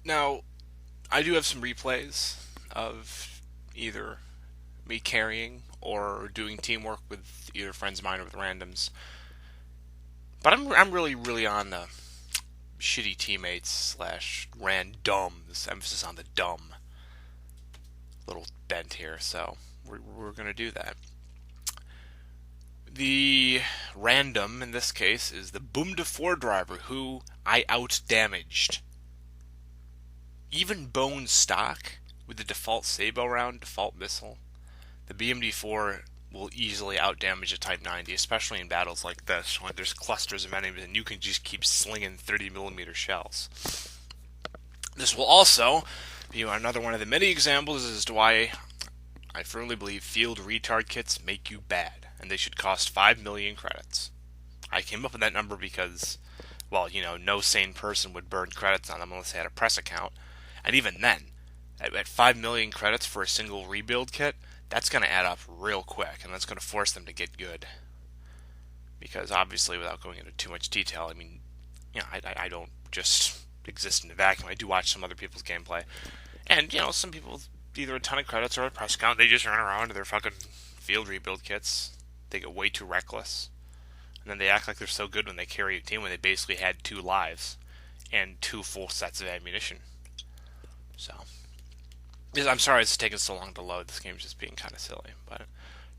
Now, I do have some replays of either me carrying or doing teamwork with either friends of mine or with randoms. But I'm really on the shitty teammates slash ranDUMBs, emphasis on the dumb, little bent here. So we're gonna do that. The random in this case is the Boom to 4 driver, who I out damaged. Even bone stock with the default Sabo round, default missile, the BMD4 will easily outdamage a Type 90, especially in battles like this when there's clusters of enemies and you can just keep slinging 30mm shells. This will also be another one of the many examples as to why I firmly believe field retard kits make you bad, and they should cost 5 million credits. I came up with that number because, well, no sane person would burn credits on them unless they had a press account. And even then, at 5 million credits for a single rebuild kit, that's going to add up real quick, and that's going to force them to get good. Because obviously, without going into too much detail, I mean, I don't just exist in a vacuum. I do watch some other people's gameplay. And, some people, either a ton of credits or a press count, they just run around to their fucking field rebuild kits. They get way too reckless. And then they act like they're so good when they carry a team when they basically had 2 lives and 2 full sets of ammunition. So, I'm sorry it's taking so long to load. This game's just being kind of silly. But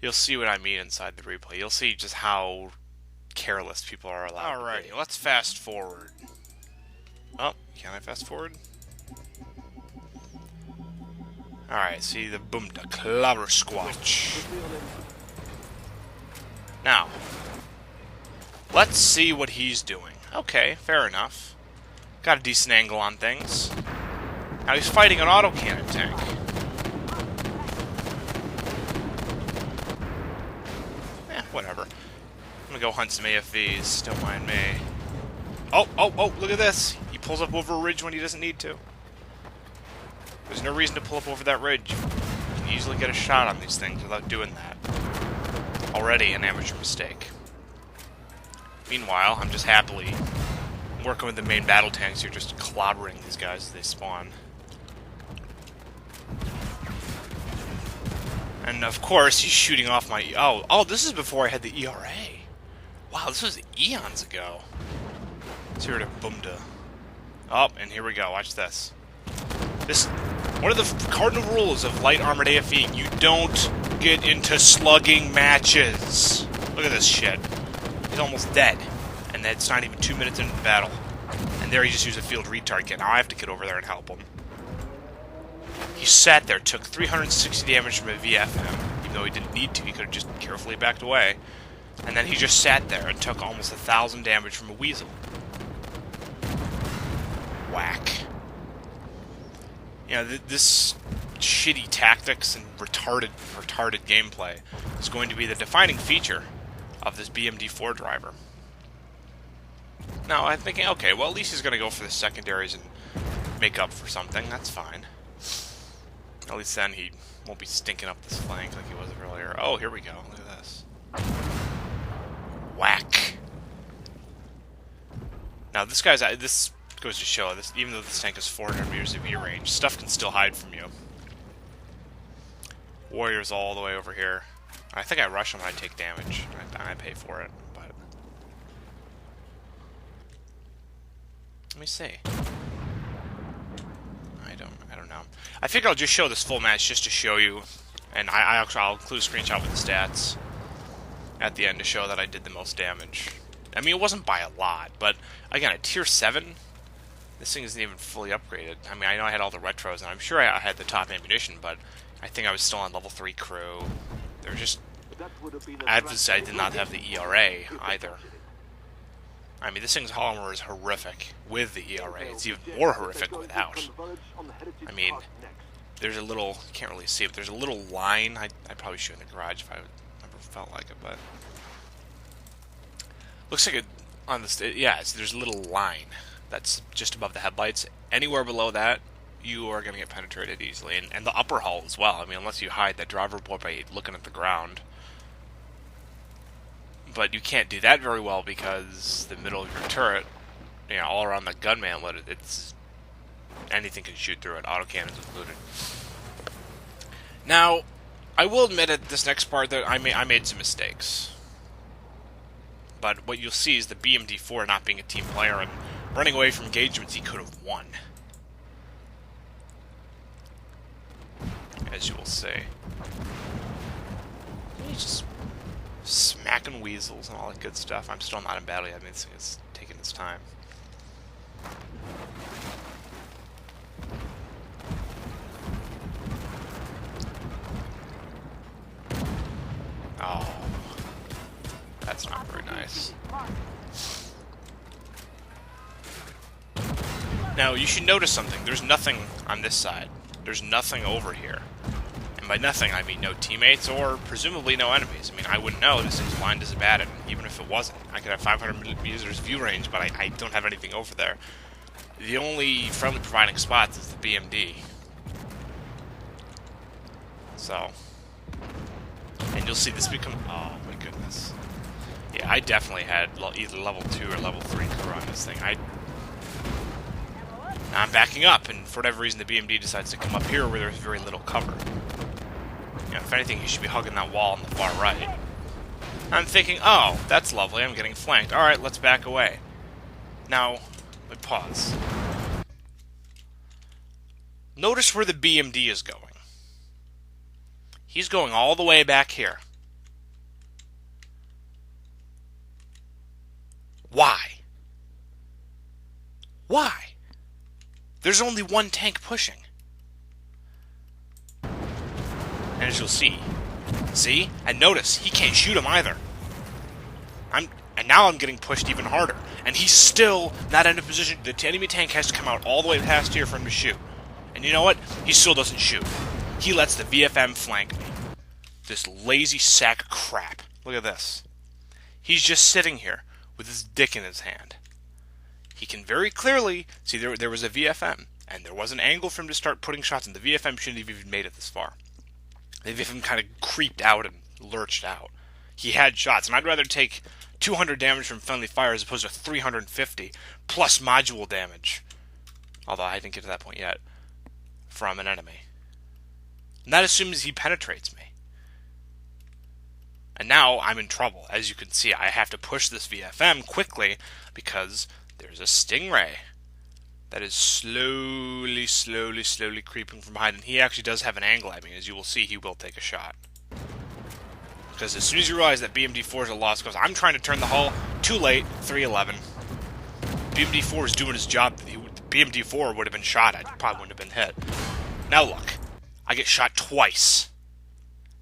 you'll see what I mean inside the replay. You'll see just how careless people are allowed to be. Alrighty, let's fast forward. Oh, can I fast forward? Alright, see the boom to Clobbersquatch. Now, let's see what he's doing. Okay, fair enough. Got a decent angle on things. Now he's fighting an autocannon tank. Whatever. I'm gonna go hunt some AFVs, don't mind me. Oh, look at this! He pulls up over a ridge when he doesn't need to. There's no reason to pull up over that ridge. You can easily get a shot on these things without doing that. Already an amateur mistake. Meanwhile, I'm just happily working with the main battle tanks here, just clobbering these guys as they spawn. And of course, he's shooting off my... Oh, this is before I had the ERA. Wow, this was eons ago. Let's hear it at Bumda. Oh, and here we go. Watch this. One of the cardinal rules of light armored AFE, you don't get into slugging matches. Look at this shit. He's almost dead. And that's not even 2 minutes into the battle. And there he just used a field retard kit. Now I have to get over there and help him. He sat there, took 360 damage from a VFM, even though he didn't need to. He could have just carefully backed away. And then he just sat there and took almost 1,000 damage from a weasel. Whack. This shitty tactics and retarded gameplay is going to be the defining feature of this BMD4 driver. Now, I'm thinking, okay, well, at least he's going to go for the secondaries and make up for something. That's fine. At least then he won't be stinking up this flank like he was earlier. Oh, here we go. Look at this. Whack. Now, this goes to show, even though this tank has 400 meters of view range, stuff can still hide from you. Warriors all the way over here. I think I rush them when I take damage. I pay for it, but... Let me see. I don't know. I think I'll just show this full match just to show you, and I'll include a screenshot with the stats at the end to show that I did the most damage. I mean, it wasn't by a lot, but again, at tier 7, this thing isn't even fully upgraded. I mean, I know I had all the retros, and I'm sure I had the top ammunition, but I think I was still on level 3 crew. There were just... Advance, I did not have the ERA either. I mean, this thing's hull armor is horrific with the ERA. It's even more horrific without. I mean, there's a little... You can't really see it, but there's a little line. I'd probably shoot in the garage if I ever felt like it, but... Looks like it... on this... Yeah, there's a little line that's just above the headlights. Anywhere below that, you are going to get penetrated easily. And the upper hull as well. I mean, unless you hide that driver board by looking at the ground. But you can't do that very well because the middle of your turret, all around the gun mantlet, it's anything can shoot through it, autocannons included. Now, I will admit at this next part that I made some mistakes. But what you'll see is the BMD4 not being a team player and running away from engagements he could have won. As you will see. He's just smacking weasels and all that good stuff. I'm still not in battle yet. I mean, this thing is taking its time. Oh. That's not very nice. Now, you should notice something. There's nothing on this side. There's nothing over here. And by nothing, I mean no teammates or presumably no enemies. I mean, I wouldn't know. This thing's blind as a bat, and even if it wasn't. I could have 500 meters view range, but I don't have anything over there. The only friendly providing spots is the BMD. So. And you'll see this become... Oh, my goodness. Yeah, I definitely had either level 2 or level 3 crew on this thing. Now I'm backing up, and for whatever reason the BMD decides to come up here where there's very little cover. You know, if anything, he should be hugging that wall on the far right. I'm thinking, oh, that's lovely, I'm getting flanked. Alright, let's back away. Now, let me pause. Notice where the BMD is going. He's going all the way back here. Why? Why? There's only one tank pushing. And as you'll see, and notice, he can't shoot him either. And now I'm getting pushed even harder. And he's still not in a position, the enemy tank has to come out all the way past here for him to shoot. And you know what? He still doesn't shoot. He lets the VFM flank me. This lazy sack of crap. Look at this. He's just sitting here with his dick in his hand. He can very clearly see there was a VFM, and there was an angle for him to start putting shots, and the VFM shouldn't have even made it this far. The VFM kind of creeped out and lurched out. He had shots, and I'd rather take 200 damage from friendly fire as opposed to 350, plus module damage. Although I didn't get to that point yet. From an enemy. And that assumes he penetrates me. And now I'm in trouble. As you can see, I have to push this VFM quickly because there's a stingray that is slowly creeping from behind. And he actually does have an angle at me. As you will see, he will take a shot. Because as soon as you realize that BMD4 is a lost cause, I'm trying to turn the hull. Too late. 311. BMD4 is doing his job. BMD4 would have been shot at. Probably wouldn't have been hit. Now look. I get shot twice.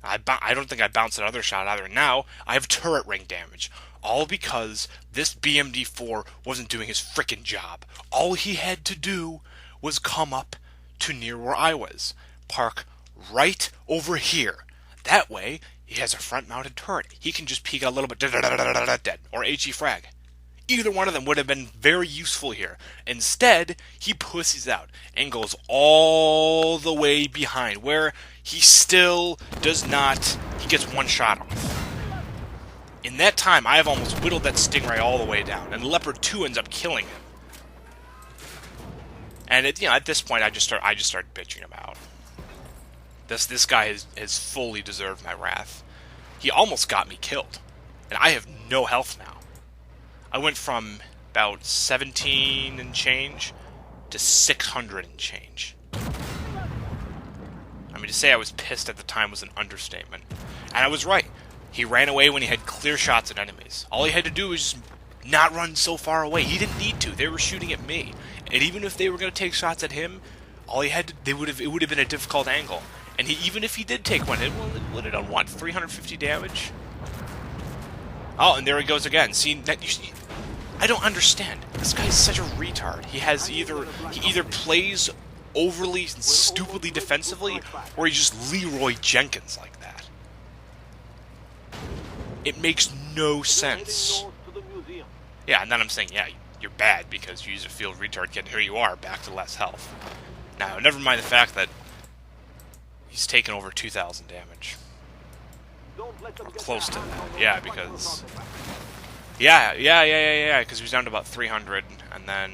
I don't think I bounced another shot either. Now, I have turret ring damage. All because this BMD4 wasn't doing his frickin' job. All he had to do was come up to near where I was. Park right over here. That way, he has a front-mounted turret. He can just peek a little bit, dead, or HE frag. Either one of them would have been very useful here. Instead, he pussies out and goes all the way behind, where he still does not... He gets one shot off. In that time, I have almost whittled that stingray all the way down, and Leopard 2 ends up killing him. And at this point, I just start bitching him out. This guy has fully deserved my wrath. He almost got me killed, and I have no health now. I went from about 17 and change to 600 and change. I mean, to say I was pissed at the time was an understatement. And I was right. He ran away when he had clear shots at enemies. All he had to do was just not run so far away. He didn't need to. They were shooting at me. And even if they were going to take shots at him, it would have been a difficult angle. And even if he did take one hit, well, it would have done what? 350 damage? Oh, and there he goes again. See, I don't understand. This guy's such a retard. He either plays overly and stupidly defensively, or he just Leroy Jenkins like that. It makes no sense. Yeah, and then I'm saying, yeah, you're bad because you use a field retard, yet here you are, back to less health. Now, never mind the fact that he's taken over 2,000 damage. Or close to that. Yeah, because... Yeah, because he was down to about 300, and then...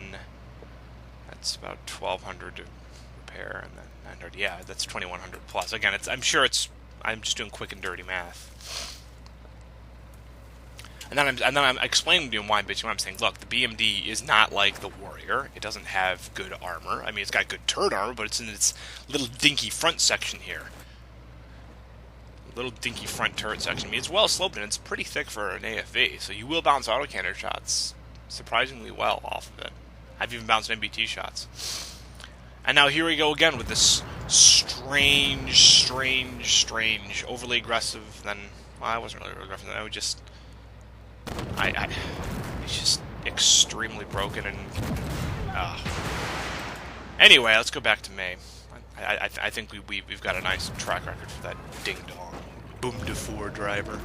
It's about 1,200 to repair, and then 900. Yeah, that's 2,100 plus. Again, I'm just doing quick and dirty math. And then I'm explaining to you why I'm bitching. I'm saying, look, the BMD is not like the Warrior. It doesn't have good armor. I mean, it's got good turret armor, but it's in its little dinky front section here. Little dinky front turret section. I mean, it's well sloped and it's pretty thick for an AFV, so you will bounce autocannon shots surprisingly well off of it. I've even bounced MBT shots. And now here we go again with this strange, overly aggressive. Then, well, I wasn't really aggressive. I would just, it's just extremely broken and. Anyway, let's go back to May. I think we've got a nice track record for that ding dong boom de four driver.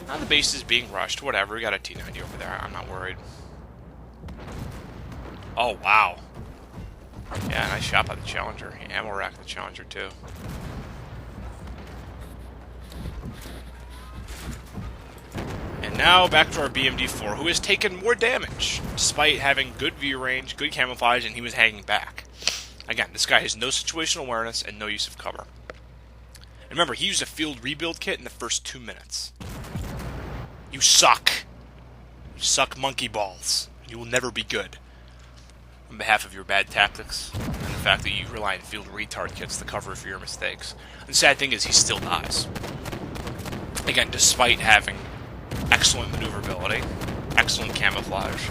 Now the base is being rushed. Whatever, we got a T90 over there. I'm not worried. Oh wow. Yeah, nice shot by the Challenger. Ammo rack the Challenger too. And now back to our BMD4, who has taken more damage, despite having good view range, good camouflage, and he was hanging back. Again, this guy has no situational awareness and no use of cover. And remember, he used a field rebuild kit in the first 2 minutes. You suck. You suck monkey balls. You will never be good. On behalf of your bad tactics, and the fact that you rely on field retard kits to cover for your mistakes. And the sad thing is, he still dies. Again, despite having excellent maneuverability, excellent camouflage,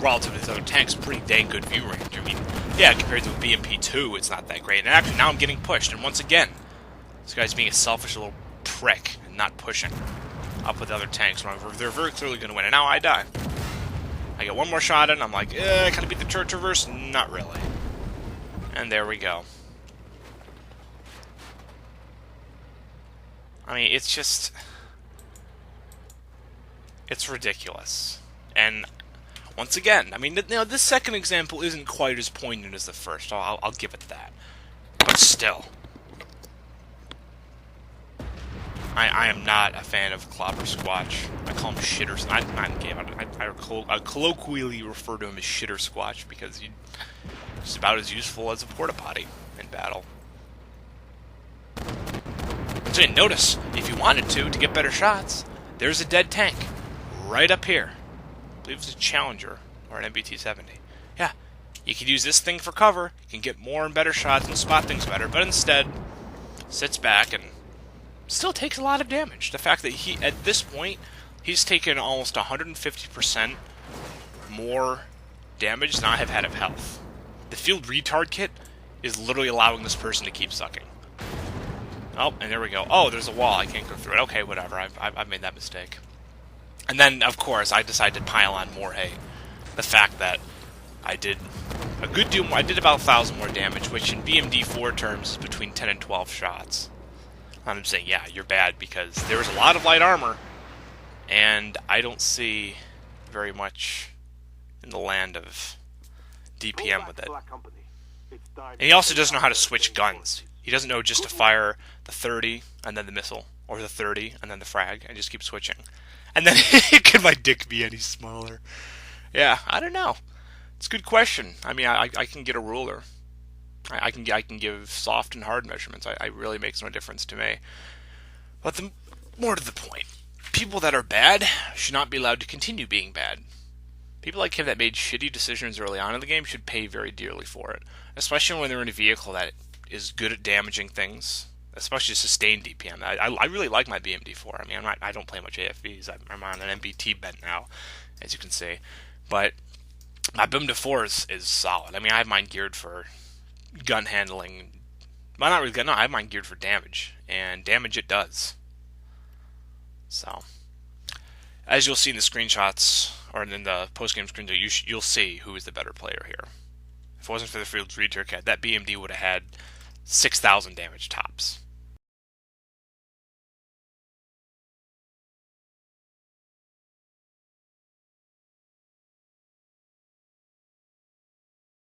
relative to his other tanks, pretty dang good view range. I mean, yeah, compared to a BMP2, it's not that great. And actually, now I'm getting pushed, and once again, this guy's being a selfish little prick and not pushing up with other tanks. They're very clearly going to win, and now I die. I get one more shot in, I'm like, can I beat the turret traverse? Not really. And there we go. I mean, it's just... it's ridiculous. And once again, I mean, this second example isn't quite as poignant as the first. I'll give it that. But still. I am not a fan of Clobbersquatch. I call him shitters. Not in game. I colloquially refer to him as Shittersquatch because he's about as useful as a porta potty in battle. So notice, if you wanted to get better shots, there's a dead tank right up here. I believe it's a Challenger or an MBT-70. Yeah, you could use this thing for cover. You can get more and better shots and spot things better, but instead sits back and still takes a lot of damage. The fact that at this point, he's taken almost 150% more damage than I have had of health. The field retard kit is literally allowing this person to keep sucking. Oh, and there we go. Oh, there's a wall. I can't go through it. Okay, whatever. I've made that mistake. And then, of course, I decided to pile on more hate. The fact that I did a good deal more. I did about 1,000 more damage, which in BMD4 terms is between 10 and 12 shots. I'm saying, yeah, you're bad because there was a lot of light armor, and I don't see very much in the land of DPM with it. And he also doesn't know how to switch guns. He doesn't know just to fire the 30 and then the missile, or the 30 and then the frag, and just keep switching. And then, could my dick be any smaller? Yeah, I don't know. It's a good question. I mean, I can get a ruler. I can give soft and hard measurements. I really makes no difference to me. But more to the point, people that are bad should not be allowed to continue being bad. People like him that made shitty decisions early on in the game should pay very dearly for it, especially when they're in a vehicle that is good at damaging things, especially sustained DPM. I really like my BMD4. I mean, I don't play much AFVs. I'm on an MBT bent now, as you can see, but my BMD4 is solid. I mean, I have mine geared for gun handling. Well, not really gun. No, I have mine geared for damage, and damage it does. So, as you'll see in the screenshots or in the post-game screenshots, you'll see who is the better player here. If it wasn't for the field retard kit, that BMD would have had 6,000 damage tops.